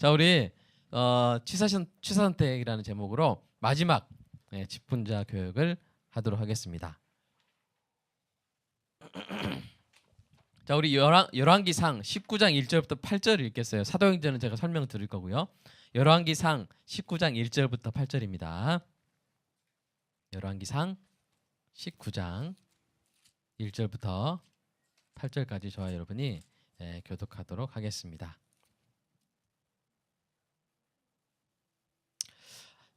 자, 우리 취사선택이라는 제목으로 마지막 직분자 교육을 하도록 하겠습니다. 자, 우리 열왕기상 19장 1절부터 8절을 읽겠어요. 사도행전은 제가 설명 드릴 거고요. 열왕기상 19장 1절부터 8절입니다. 열왕기상 19장 1절부터 8절까지 저와 여러분이 교독하도록 하겠습니다.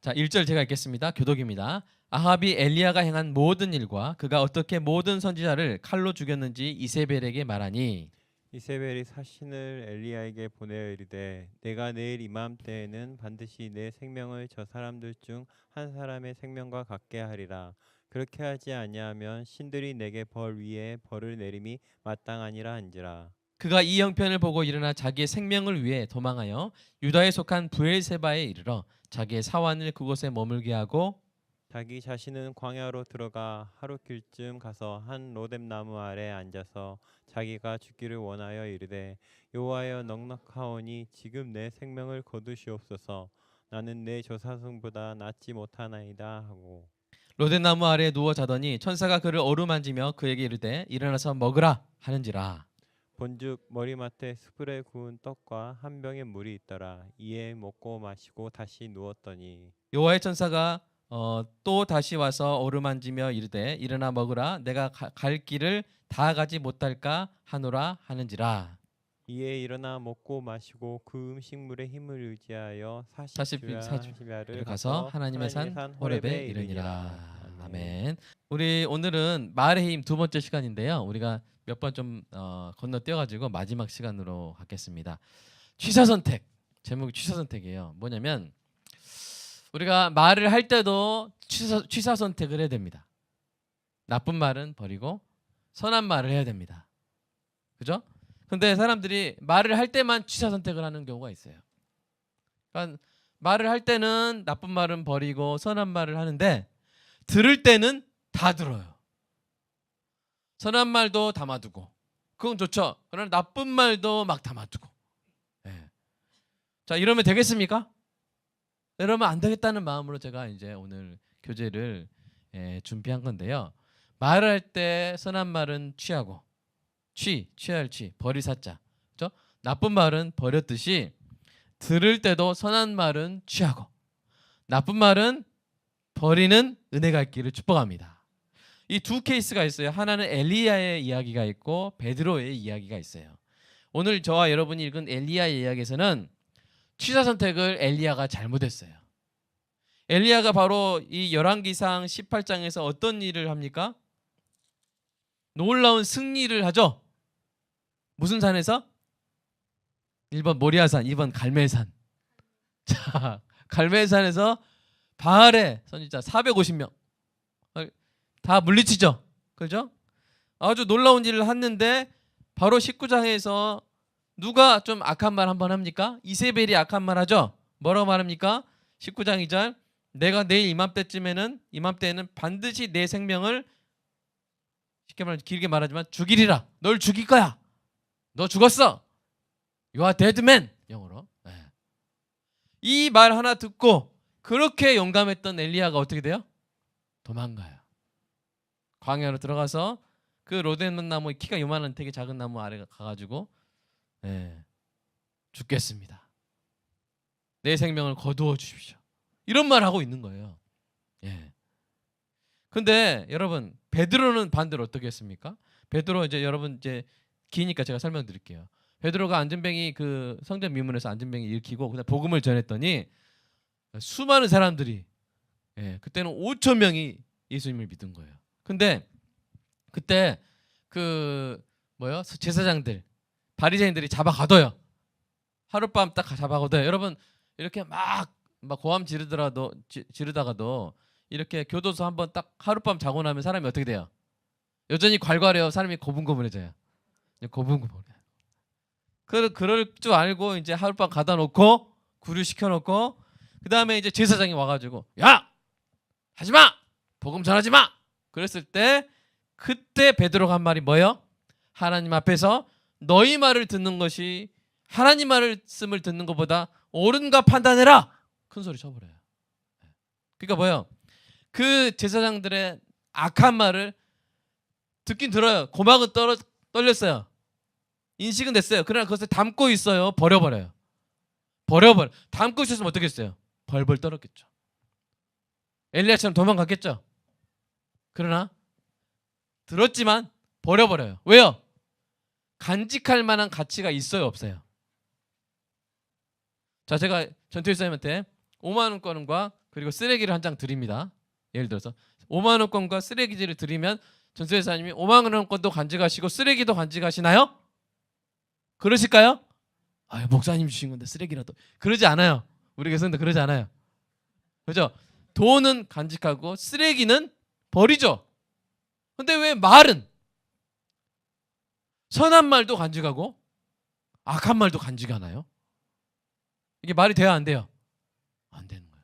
자, 1절 제가 읽겠습니다. 교독입니다. 아합이 엘리야가 행한 모든 일과 그가 어떻게 모든 선지자를 칼로 죽였는지 이세벨에게 말하니, 이세벨이 사신을 엘리야에게 보내어 이르되 내가 내일 이맘때에는 반드시 내 생명을 저 사람들 중 한 사람의 생명과 같게 하리라. 그렇게 하지 아니하면 신들이 내게 벌 위에 벌을 내림이 마땅하니라 한지라. 그가 이 형편을 보고 일어나 자기의 생명을 위해 도망하여 유다에 속한 브엘세바에 이르러 자기의 사환을 그곳에 머물게 하고 자기 자신은 광야로 들어가 하루 길쯤 가서 한 로뎀 나무 아래 앉아서 자기가 죽기를 원하여 이르되 여호와여 넉넉하오니 지금 내 생명을 거두시옵소서. 나는 내 조사승보다 낫지 못하나이다 하고 로덴나무 아래에 누워 자더니 천사가 그를 어루만지며 그에게 이르되 일어나서 먹으라 하는지라. 본즉 머리맡에 수불에 구운 떡과 한 병의 물이 있더라. 이에 먹고 마시고 다시 누웠더니 여호와의 천사가 또 다시 와서 어루만지며 이르되 일어나 먹으라 내가 갈 길을 다 가지 못할까 하노라 하는지라. 이에 일어나 먹고 마시고 그 음식물의 힘을 의지하여 40를 40주야를 가서 하나님의 산 호렙에 이르니라. 아멘. 우리 오늘은 말의 힘 두 번째 시간인데요. 우리가 몇 번 좀 건너뛰어가지고 마지막 시간으로 갖겠습니다. 취사선택. 제목이 취사선택이에요. 뭐냐면 우리가 말을 할 때도 취사선택을 해야 됩니다. 나쁜 말은 버리고 선한 말을 해야 됩니다. 그죠? 근데 사람들이 말을 할 때만 취사선택을 하는 경우가 있어요. 그러니까 말을 할 때는 나쁜 말은 버리고 선한 말을 하는데 들을 때는 다 들어요. 선한 말도 담아두고 그건 좋죠. 그러나 나쁜 말도 막 담아두고. 자, 이러면 되겠습니까? 이러면 안 되겠다는 마음으로 제가 이제 오늘 교재를 준비한 건데요. 말을 할 때 선한 말은 취하고 취할 취, 버릴 사자. 그렇죠? 나쁜 말은 버렸듯이 들을 때도 선한 말은 취하고 나쁜 말은 버리는 은혜 갈 길을 축복합니다. 이 두 케이스가 있어요. 하나는 엘리야의 이야기가 있고 베드로의 이야기가 있어요. 오늘 저와 여러분이 읽은 엘리야의 이야기에서는 취사 선택을 엘리야가 잘못했어요. 엘리야가 바로 이 열왕기상 18장에서 어떤 일을 합니까? 놀라운 승리를 하죠. 무슨 산에서? 1번 모리아산, 2번 갈멜산. 자, 갈멜산에서 바알의 선지자 450명 다 물리치죠. 그렇죠? 아주 놀라운 일을 했는데 바로 19장에서 누가 좀 악한 말 한번 합니까? 이세벨이 악한 말 하죠. 뭐라고 말합니까? 19장 2절 내가 내일 이맘때에는 반드시 내 생명을 쉽게 말하면 길게 말하지만 죽이리라. 널 죽일 거야. 너 죽었어. You are dead man. 영어로. 이 말 하나 듣고 그렇게 용감했던 엘리야가 어떻게 돼요? 도망가요. 광야로 들어가서 그 로데논 나무 키가 요만한 되게 작은 나무 아래 가가지고 죽겠습니다. 내 생명을 거두어 주십시오. 이런 말 하고 있는 거예요. 근데 여러분 베드로는 반대로 어떻게 했습니까? 베드로 이제 여러분 이제 기니까 제가 설명드릴게요. 베드로가 안전뱅이 그 성전 미문에서 안전뱅이 일으키고 그다음 복음을 전했더니 수많은 사람들이 그때는 5천 명이 예수님을 믿은 거예요. 근데 그때 제사장들 바리새인들이 잡아가둬요. 하룻밤 딱 잡아가둬요. 여러분 이렇게 막 고함 지르다가도 이렇게 교도소 한번 딱 하룻밤 자고 나면 사람이 어떻게 돼요? 여전히 괄괄해요. 사람이 고분고분해져요. 고분고분해. 그럴 줄 알고 이제 하룻밤 가다 놓고 구류시켜 놓고 그 다음에 이제 제사장이 와가지고 야 하지마 복음 전하지 마. 그랬을 때 그때 베드로가 한 말이 뭐예요? 하나님 앞에서 너희 말을 듣는 것이 하나님 말씀을 듣는 것보다 옳은가 판단해라. 큰 소리 쳐버려요. 그러니까 뭐예요? 그 제사장들의 악한 말을 듣긴 들어요. 고막은 떨렸어요. 인식은 됐어요. 그러나 그것을 담고 있어요. 버려버려요. 담고 있었으면 어떻게 했어요? 벌벌 떨었겠죠. 엘리야처럼 도망갔겠죠. 그러나 들었지만 버려버려요. 왜요? 간직할 만한 가치가 있어요, 없어요? 자, 제가 전투일사님한테 5만 원권과 그리고 쓰레기를 한 장 드립니다. 예를 들어서 5만 원권과 쓰레기를 드리면 전투일사님이 5만 원권도 간직하시고 쓰레기도 간직하시나요? 그러실까요? 아, 목사님 주신 건데 쓰레기라도. 그러지 않아요. 우리 교성도 그러지 않아요. 그죠? 돈은 간직하고 쓰레기는 버리죠. 근데 왜 말은 선한 말도 간직하고 악한 말도 간직하나요? 이게 말이 돼야 안 돼요? 안 되는 거예요.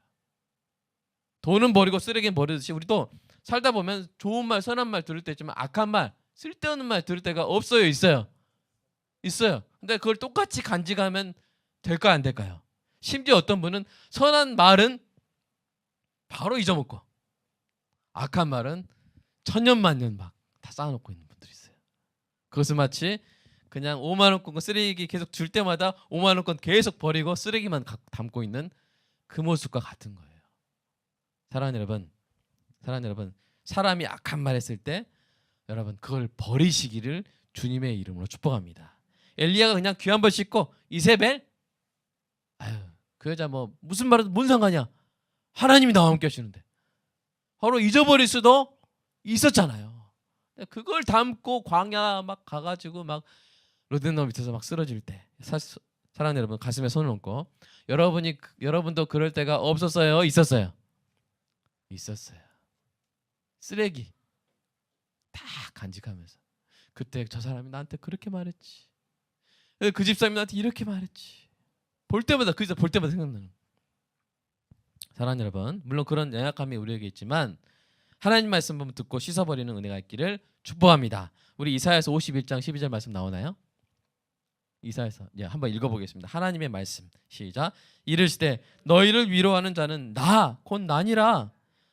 돈은 버리고 쓰레기는 버리듯이 우리도 살다 보면 좋은 말, 선한 말 들을 때 있지만 악한 말, 쓸데없는 말 들을 때가 없어요, 있어요? 있어요. 근데 그걸 똑같이 간직하면 될까요, 안 될까요? 심지어 어떤 분은 선한 말은 바로 잊어먹고 악한 말은 천년만년 막 다 쌓아놓고 있는 분들이 있어요. 그것은 마치 그냥 5만 원권 쓰레기 계속 줄 때마다 5만 원권 계속 버리고 쓰레기만 담고 있는 그 모습과 같은 거예요. 사랑하는 여러분, 사람이 악한 말 했을 때 여러분 그걸 버리시기를 주님의 이름으로 축복합니다. 엘리야가 그냥 귀 한 번 씻고 이세벨, 아유 그 여자 뭐 무슨 말해도 뭔 상관이야. 하나님이 나와 함께 하시는데 바로 잊어버릴 수도 있었잖아요. 그걸 담고 광야 막 가가지고 막 로덴너 밑에서 막 쓰러질 때 사랑하는 여러분 가슴에 손을 얹고 여러분도 그럴 때가 없었어요? 있었어요? 있었어요. 쓰레기 다 간직하면서 그때 저 사람이 나한테 그렇게 말했지. 그 집사님이 나한테 이렇게 말했지. 볼 때마다 생각나는. 사랑하는 여러분, 물론 그런 연약함이 우리에게 있지만 하나님 말씀 보면 듣고 씻어버리는 은혜가 있기를 축복합니다. 우리 이사야서 51장 12절 말씀 나오나요? 이사야서 한번 읽어보겠습니다. 하나님의 말씀 시작. 이르시되 너희를 위로하는 자는 나 곧 나니라.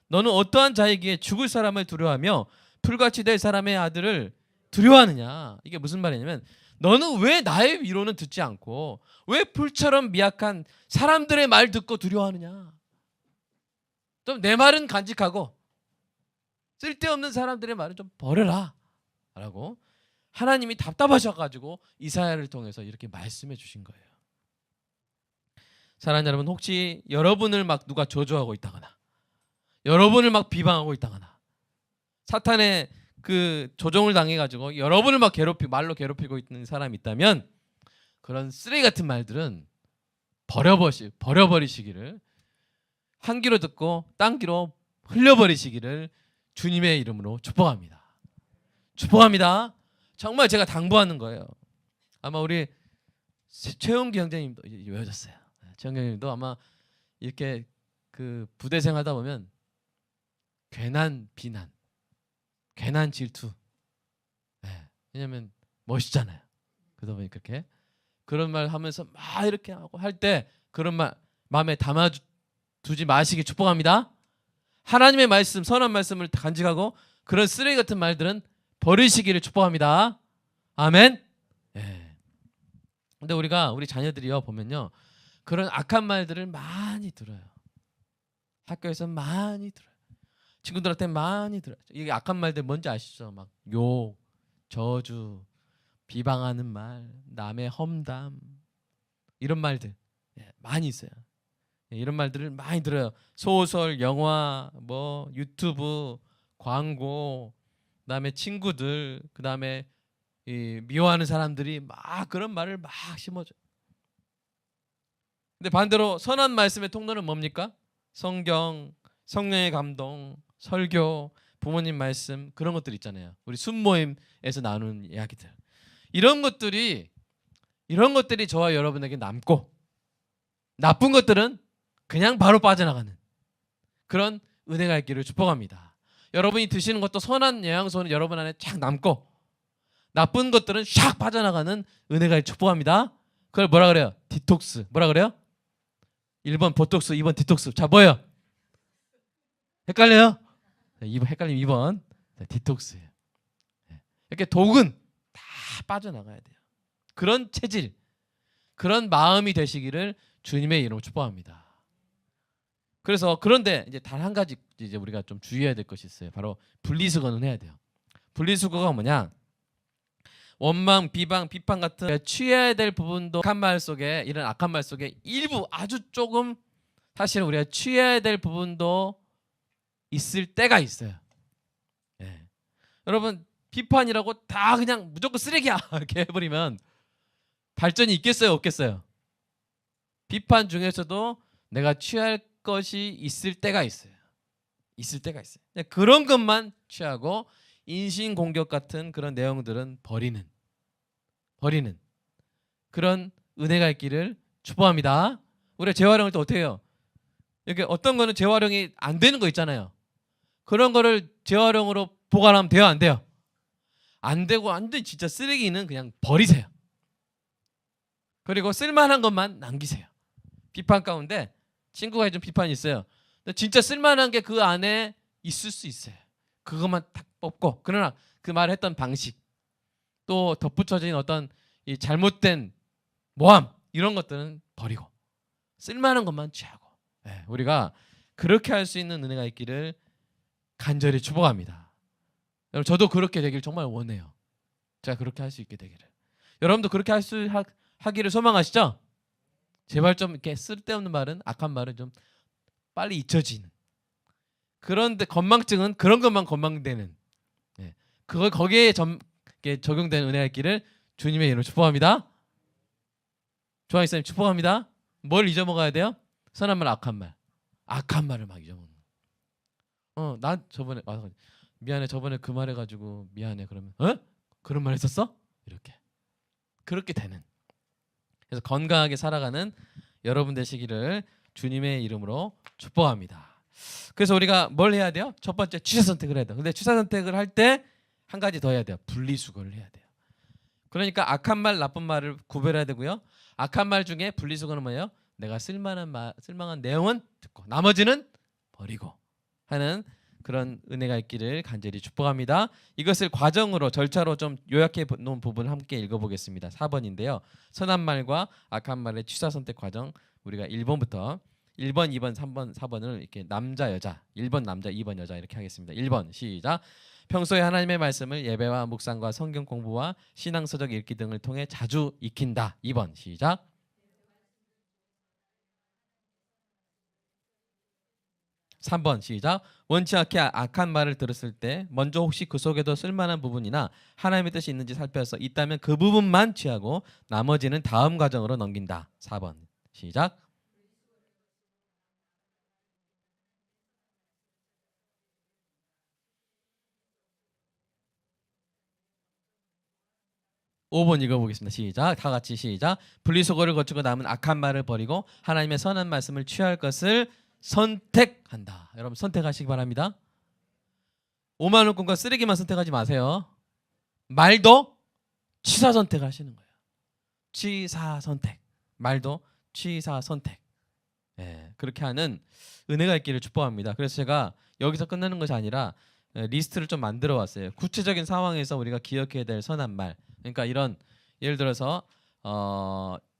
너는 어떠한 자이기에 죽을 사람을 두려워하며 풀같이 될 사람의 아들을 두려워하느냐. 이게 무슨 말이냐면 너는 왜 나의 위로는 듣지 않고 왜 풀처럼 미약한 사람들의 말 듣고 두려워하느냐. 좀 내 말은 간직하고 쓸데없는 사람들의 말은 좀 버려라 라고 하나님이 답답하셔가지고 이사야를 통해서 이렇게 말씀해 주신 거예요. 사랑하는 여러분, 혹시 여러분을 막 누가 저주하고 있다거나 여러분을 막 비방하고 있다거나 사탄의 그 조종을 당해가지고 여러분을 막 말로 괴롭히고 있는 사람이 있다면 그런 쓰레기 같은 말들은 버려버리시기를, 한 귀로 듣고 딴 귀로 흘려버리시기를 주님의 이름으로 축복합니다. 축복합니다. 정말 제가 당부하는 거예요. 아마 우리 최은기 형제님도 외워졌어요. 최은기 형님도 아마 이렇게 그 부대 생활하다 보면 괜한 비난, 괜한 질투. 왜냐면 멋있잖아요. 그러다 보니 그렇게 그런 말 하면서 막 이렇게 하고 할 때 그런 말 마음에 담아두지 마시기 축복합니다. 하나님의 말씀, 선한 말씀을 간직하고 그런 쓰레기 같은 말들은 버리시기를 축복합니다. 아멘. 근데 우리 자녀들이요 보면요 그런 악한 말들을 많이 들어요. 학교에서 많이 들어요. 친구들한테 많이 들어요. 이게 악한 말들 뭔지 아시죠? 막 욕, 저주, 비방하는 말, 남의 험담 이런 말들 많이 있어요. 이런 말들을 많이 들어요. 소설, 영화, 뭐 유튜브, 광고, 그다음에 친구들, 그다음에 미워하는 사람들이 막 그런 말을 막 심어줘요. 근데 반대로 선한 말씀의 통로는 뭡니까? 성경, 성령의 감동, 설교, 부모님 말씀 그런 것들 있잖아요. 우리 순모임에서 나누는 이야기들. 이런 것들이 저와 여러분에게 남고 나쁜 것들은 그냥 바로 빠져나가는 그런 은혜가 있기를 축복합니다. 여러분이 드시는 것도 선한 영양소는 여러분 안에 쫙 남고 나쁜 것들은 샥 빠져나가는 은혜가 축복합니다. 그걸 뭐라 그래요? 디톡스. 뭐라 그래요? 1번 보톡스, 2번 디톡스. 자, 뭐예요? 헷갈려요? 2번 헷갈리면 2번 디톡스예요. 이렇게 독은 다 빠져나가야 돼요. 그런 체질, 그런 마음이 되시기를 주님의 이름으로 축복합니다. 그래서 그런데 이제 단 한 가지 이제 우리가 좀 주의해야 될 것이 있어요. 바로 분리수거는 해야 돼요. 분리수거가 뭐냐? 원망, 비방, 비판 같은 취해야 될 부분도 악한 말 속에 이런 악한 말 속에 일부 아주 조금 사실 우리가 취해야 될 부분도 있을 때가 있어요. 예. 여러분 비판이라고 다 그냥 무조건 쓰레기야 이렇게 해버리면 발전이 있겠어요, 없겠어요? 비판 중에서도 내가 취할 것이 있을 때가 있어요. 있을 때가 있어요. 그런 것만 취하고 인신공격 같은 그런 내용들은 버리는 그런 은혜가 있기를 축복합니다. 우리가 재활용을 또 어떻게 해요? 이렇게 어떤 거는 재활용이 안 되는 거 있잖아요. 그런 거를 재활용으로 보관하면 돼요, 안 돼요? 안 되고 안 돼. 진짜 쓰레기는 그냥 버리세요. 그리고 쓸만한 것만 남기세요. 비판 가운데 친구가 해준 비판이 있어요. 근데 진짜 쓸만한 게 그 안에 있을 수 있어요. 그것만 탁 뽑고, 그러나 그 말을 했던 방식, 또 덧붙여진 어떤 이 잘못된 모함 이런 것들은 버리고 쓸만한 것만 취하고, 우리가 그렇게 할 수 있는 은혜가 있기를 간절히 축복합니다. 여러분 저도 그렇게 되길 정말 원해요. 제가 그렇게 할 수 있게 되기를. 여러분도 그렇게 하기를 소망하시죠? 제발 좀 이렇게 쓸데없는 말은, 악한 말은 좀 빨리 잊혀지는. 그런데 건망증은 그런 것만 건망되는. 그거 거기에 적용되는 은혜가 있기를 주님의 이름으로 축복합니다. 조한 이사님 축복합니다. 뭘 잊어먹어야 돼요? 선한 말, 악한 말. 악한 말을 막 잊어먹는. 난 저번에 미안해. 저번에 그 말 해가지고 미안해. 그러면 그런 말 했었어? 이렇게. 그렇게 되는. 그래서 건강하게 살아가는 여러분 되시기를 주님의 이름으로 축복합니다. 그래서 우리가 뭘 해야 돼요? 첫 번째 취사 선택을 해야 돼요. 근데 취사 선택을 할 때 한 가지 더 해야 돼요. 분리수거를 해야 돼요. 그러니까 악한 말, 나쁜 말을 구별해야 되고요. 악한 말 중에 분리수거는 뭐예요? 내가 쓸만한 내용은 듣고 나머지는 버리고 하는 그런 은혜가 있기를 간절히 축복합니다. 이것을 과정으로 절차로 좀 요약해 놓은 부분을 함께 읽어보겠습니다. 4번인데요. 선한 말과 악한 말의 취사 선택 과정, 우리가 1번부터 1번, 2번, 3번, 4번을 이렇게 남자, 여자, 1번 남자, 2번 여자 이렇게 하겠습니다. 1번 시작. 평소에 하나님의 말씀을 예배와 묵상과 성경 공부와 신앙서적 읽기 등을 통해 자주 익힌다. 2번 시작. 3번 시작. 원치 않게 악한 말을 들었을 때 먼저 혹시 그 속에도 쓸만한 부분이나 하나님의 뜻이 있는지 살펴서 있다면 그 부분만 취하고 나머지는 다음 과정으로 넘긴다. 4번 시작. 5번 읽어보겠습니다. 시작. 다 같이 시작. 분리수거를 거치고 남은 악한 말을 버리고 하나님의 선한 말씀을 취할 것을 선택한다. 여러분 선택하시기 바랍니다. 5만 원권과 쓰레기만 선택하지 마세요. 말도 취사 선택하시는 거예요. 취사 선택. 말도 취사 선택. 그렇게 하는 은혜가 있기를 축복합니다. 그래서 제가 여기서 끝내는 것이 아니라 리스트를 좀 만들어 왔어요. 구체적인 상황에서 우리가 기억해야 될 선한 말. 그러니까 이런 예를 들어서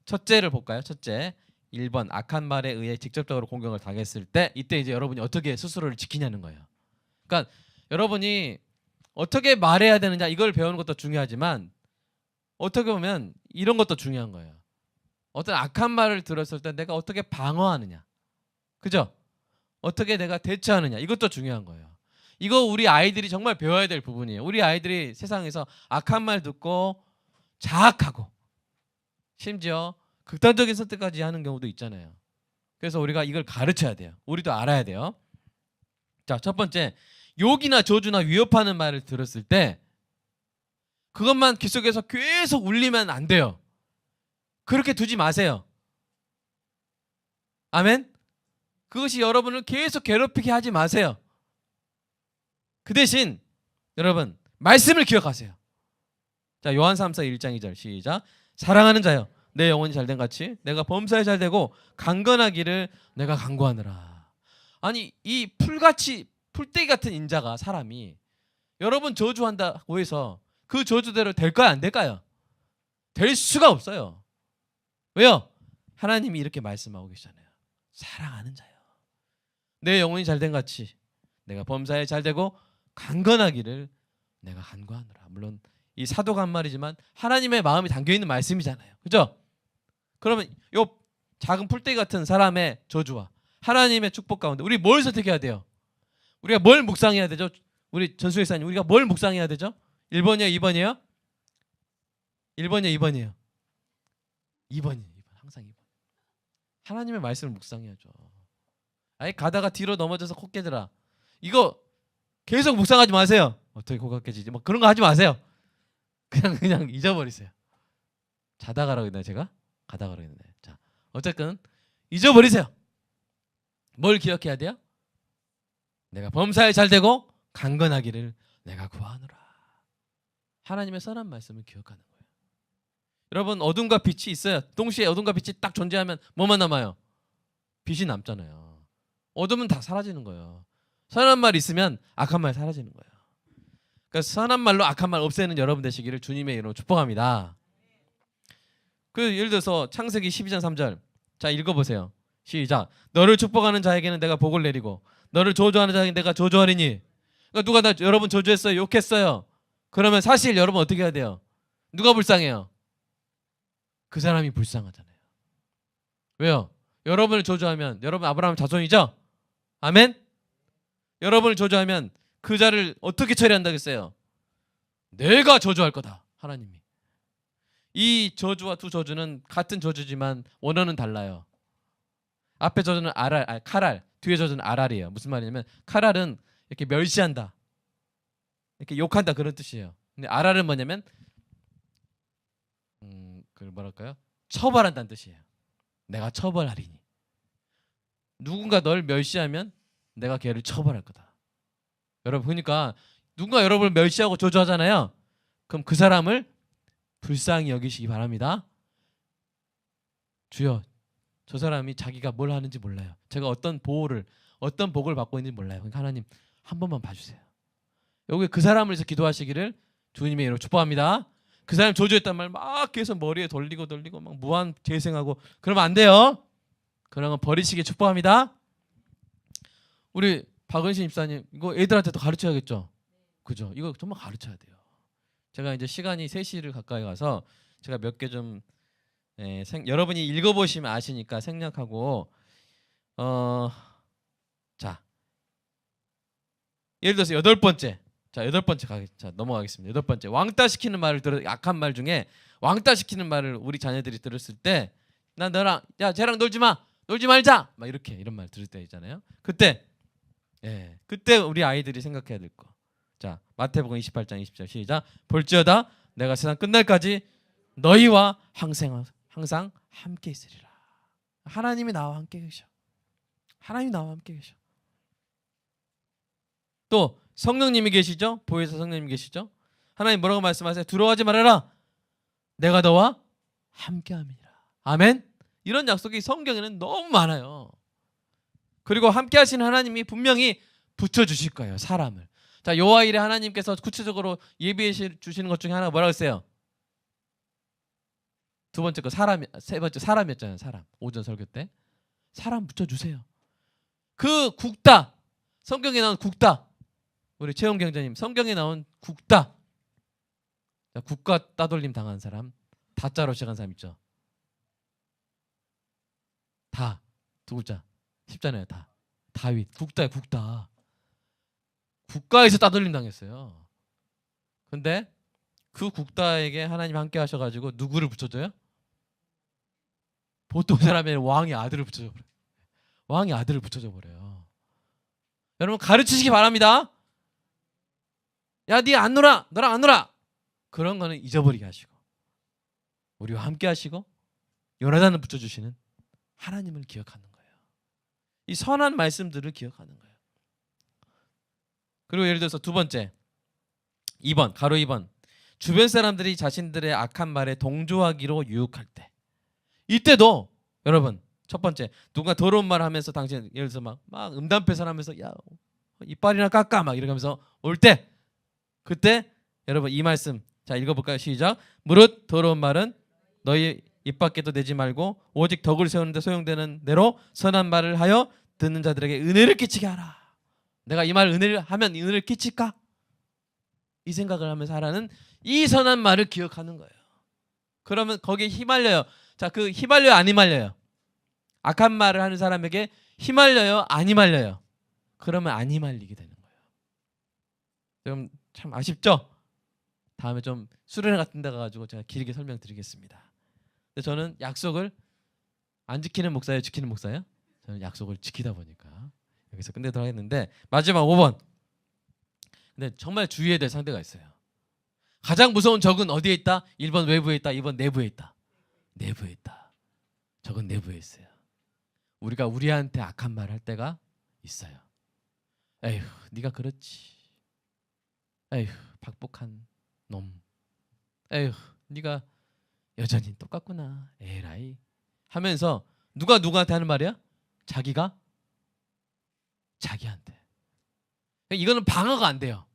첫째를 볼까요? 첫째 1번 악한 말에 의해 직접적으로 공격을 당했을 때 이때 이제 여러분이 어떻게 스스로를 지키냐는 거예요. 그러니까 여러분이 어떻게 말해야 되느냐 이걸 배우는 것도 중요하지만 어떻게 보면 이런 것도 중요한 거예요. 어떤 악한 말을 들었을 때 내가 어떻게 방어하느냐. 그죠? 어떻게 내가 대처하느냐 이것도 중요한 거예요. 이거 우리 아이들이 정말 배워야 될 부분이에요. 우리 아이들이 세상에서 악한 말 듣고 자학하고 심지어 극단적인 선택까지 하는 경우도 있잖아요. 그래서 우리가 이걸 가르쳐야 돼요. 우리도 알아야 돼요. 자, 첫 번째 욕이나 저주나 위협하는 말을 들었을 때 그것만 귀 속에서 계속 울리면 안 돼요. 그렇게 두지 마세요. 아멘? 그것이 여러분을 계속 괴롭히게 하지 마세요. 그 대신 여러분 말씀을 기억하세요. 자, 요한 3서 1장 2절 시작. 사랑하는 자여 내 영혼이 잘된 같이 내가 범사에 잘되고 강건하기를 내가 간구하느라. 아니 이 풀같이 풀떼기 같은 인자가 사람이 여러분 저주한다고 해서 그 저주대로 될까요 안 될까요? 될 수가 없어요. 왜요? 하나님이 이렇게 말씀하고 계시잖아요. 사랑하는 자요. 내 영혼이 잘된 같이 내가 범사에 잘되고 강건하기를 내가 간구하노라. 물론 이 사도가 한 말이지만 하나님의 마음이 담겨있는 말씀이잖아요. 그죠? 그러면 요 작은 풀떼기 같은 사람의 저주와 하나님의 축복 가운데 우리 뭘 선택해야 돼요? 우리가 뭘 묵상해야 되죠? 우리 전수회사님 우리가 뭘 묵상해야 되죠? 1번이에요 2번이에요? 1번이에요 2번이에요? 2번이에요 2번. 항상 2번. 하나님의 말씀을 묵상해야죠. 아니 가다가 뒤로 넘어져서 코 깨더라. 이거 계속 묵상하지 마세요. 어떻게 코가 깨지지? 뭐 그런 거 하지 마세요. 그냥 잊어버리세요. 자다가 그러고 있나요 제가? 가다가 그러고 있나요? 자 어쨌든 잊어버리세요. 뭘 기억해야 돼요? 내가 범사에 잘되고 강건하기를 내가 구하노라. 하나님의 선한 말씀을 기억하는 거예요. 여러분 어둠과 빛이 있어요. 동시에 어둠과 빛이 딱 존재하면 뭐만 남아요? 빛이 남잖아요. 어둠은 다 사라지는 거예요. 선한 말 있으면 악한 말 사라지는 거예요. 그러니까 선한 말로 악한 말 없애는 여러분 되시기를 주님의 이름으로 축복합니다. 그 예를 들어서 창세기 12장 3절 자 읽어보세요. 시작. 너를 축복하는 자에게는 내가 복을 내리고 너를 저주하는 자에게 내가 저주하리니. 그러니까 누가 나 여러분 저주했어요 욕했어요. 그러면 사실 여러분 어떻게 해야 돼요? 누가 불쌍해요? 그 사람이 불쌍하잖아요. 왜요? 여러분을 저주하면 여러분 아브라함 자손이죠? 아멘? 여러분을 저주하면 그 자를 어떻게 처리한다겠어요? 내가 저주할 거다. 하나님이. 이 저주와 두 저주는 같은 저주지만 원어는 달라요. 앞에 저주는 카랄, 뒤에 저주는 아랄이에요. 무슨 말이냐면 카랄은 이렇게 멸시한다, 이렇게 욕한다 그런 뜻이에요. 근데 아랄은 뭐냐면 그걸 뭐랄까요? 처벌한다는 뜻이에요. 내가 처벌하리니. 누군가 널 멸시하면 내가 걔를 처벌할 거다. 여러분 그러니까 누군가 여러분을 멸시하고 저주하잖아요. 그럼 그 사람을 불쌍히 여기시기 바랍니다. 주여 저 사람이 자기가 뭘 하는지 몰라요. 제가 어떤 복을 받고 있는지 몰라요. 그러니까 하나님 한 번만 봐주세요. 여기 그 사람을 위해서 기도하시기를 주님의 이름으로 축복합니다. 그 사람 저주했단 말 막 계속 머리에 돌리고 막 무한 재생하고 그러면 안 돼요. 그런 건 버리시기 축복합니다. 우리 박은신 집사님 이거 애들한테도 가르쳐야겠죠. 그죠? 이거 정말 가르쳐야 돼요. 제가 이제 시간이 3시를 가까이 가서 제가 몇 개 좀 여러분이 읽어보시면 아시니까 생략하고 자 예를 들어서 8번째 자 8번째 자 넘어가겠습니다. 8번째 왕따 시키는 말을 악한 말 중에 왕따 시키는 말을 우리 자녀들이 들었을 때 난 너랑 야 쟤랑 놀지 말자 막 이런 말 들을 때 있잖아요. 그때 우리 아이들이 생각해야 될 거. 자 마태복음 28장 20절 시작. 볼지어다 내가 세상 끝날까지 너희와 항상 함께 있으리라. 하나님이 나와 함께 계셔. 하나님이 나와 함께 계셔. 또 성령님이 계시죠? 보혜사 성령님이 계시죠? 하나님 뭐라고 말씀하세요? 두려워하지 말아라. 내가 너와 함께함이라. 아멘. 이런 약속이 성경에는 너무 많아요. 그리고 함께 하시는 하나님이 분명히 붙여주실 거예요. 사람을. 자 여호와 일에 하나님께서 구체적으로 예비해 주시는 것 중에 하나가 뭐라고 했어요? 두 번째 거 세 번째 사람이었잖아요. 사람. 오전 설교 때 사람 붙여주세요. 그 국다 성경에 나온 국다 우리 최영 경자님 성경에 나온 국다 자, 국가 따돌림 당한 사람 다자로 시작한 사람 있죠. 다 두 글자 쉽잖아요. 다윗 국다에 국다 국가에서 따돌림 당했어요. 근데 그 국다에게 하나님 함께 하셔가지고 누구를 붙여줘요? 보통 사람의 왕의 아들을 붙여줘 버려요. 왕의 아들을 붙여줘 버려요. 여러분 가르치시기 바랍니다. 야, 네 안 놀아, 너랑 안 놀아. 그런 거는 잊어버리게 하시고 우리와 함께 하시고 요나단을 붙여주시는 하나님을 기억하는 거예요. 이 선한 말씀들을 기억하는 거예요. 그리고 예를 들어서 두 번째 2번 가로 2번 주변 사람들이 자신들의 악한 말에 동조하기로 유혹할 때 이때도 여러분 첫 번째 누가 더러운 말 하면서 당신 예를 들어서 막 음담패설하면서 야 이빨이나 깎아 막 이렇게 하면서 올 때 그때 여러분 이 말씀 자 읽어볼까요? 시작. 무릇 더러운 말은 너희 입 밖에도 내지 말고 오직 덕을 세우는데 소용되는 대로 선한 말을 하여 듣는 자들에게 은혜를 끼치게 하라. 내가 이 말 은혜를 하면 은혜를 끼칠까? 이 생각을 하면서 하라는 이 선한 말을 기억하는 거예요. 그러면 거기에 휘말려요. 자, 그 휘말려요, 안 휘말려요? 악한 말을 하는 사람에게 휘말려요, 안 휘말려요? 그러면 안 휘말리게 되는 거예요. 좀 참 아쉽죠? 다음에 좀 수련회 같은 데 가가지고 제가 길게 설명드리겠습니다. 근데 저는 약속을 안 지키는 목사예요, 지키는 목사예요? 저는 약속을 지키다 보니까 여기서 끝내도록 하겠는데 마지막 5번. 근데 정말 주의해야 될 상대가 있어요. 가장 무서운 적은 어디에 있다? 1번 외부에 있다, 2번 내부에 있다. 내부에 있다. 적은 내부에 있어요. 우리가 우리한테 악한 말 할 때가 있어요. 에휴, 네가 그렇지. 에휴, 박복한 놈. 에휴, 네가 여전히 똑같구나. 에라이. 하면서 누가 누구한테 하는 말이야? 자기가 자기한테. 이거는 방어가 안 돼요.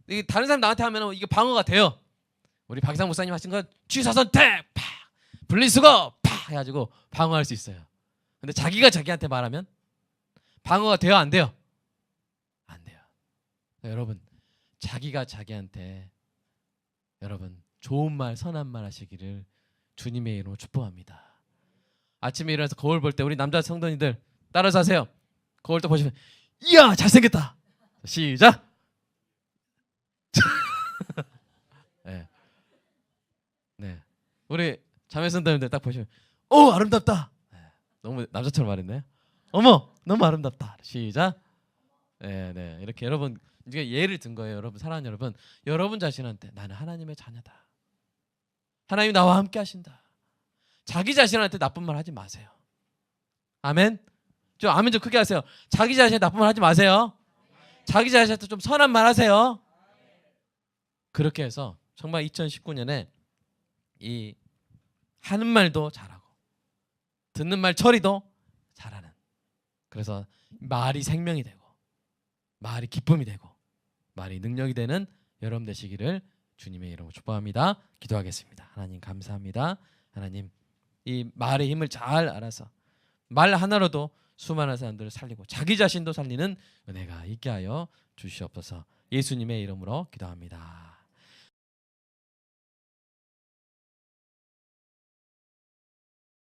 이게 다른 사람 나한테 하면 이게 방어가 돼요. 우리 박상 목사님 하신 건 취사선택, 팍, 분리수거, 팍 해가지고 방어할 수 있어요. 근데 자기가 자기한테 말하면 방어가 돼요, 안 돼요? 안 돼요. 여러분, 자기가 자기한테 여러분 좋은 말, 선한 말 하시기를 주님의 이름으로 축복합니다. 아침에 일어나서 거울 볼 때 우리 남자 성도님들 따라서 하세요. 거울 때 보시면 이야 잘생겼다. 시작. 네. 네. 우리 자매 성도님들 딱 보시면 오 아름답다. 네. 너무 남자처럼 말했네. 어머 너무 아름답다. 시작. 네, 네. 이렇게 여러분 이게 예를 든 거예요. 여러분 사랑하는 여러분, 여러분 자신한테 나는 하나님의 자녀다. 하나님 나와 함께 하신다. 자기 자신한테 나쁜 말 하지 마세요. 아멘. 좀 아멘 좀 크게 하세요. 자기 자신한테 나쁜 말 하지 마세요. 자기 자신한테 좀 선한 말 하세요. 그렇게 해서 정말 2019년에 이 하는 말도 잘하고 듣는 말 처리도 잘하는, 그래서 말이 생명이 되고 말이 기쁨이 되고 말이 능력이 되는 여러분 되시기를 주님의 이름으로 축복합니다. 기도하겠습니다. 하나님 감사합니다. 하나님 이 말의 힘을 잘 알아서 말 하나로도 수많은 사람들을 살리고 자기 자신도 살리는 은혜가 있게 하여 주시옵소서. 예수님의 이름으로 기도합니다.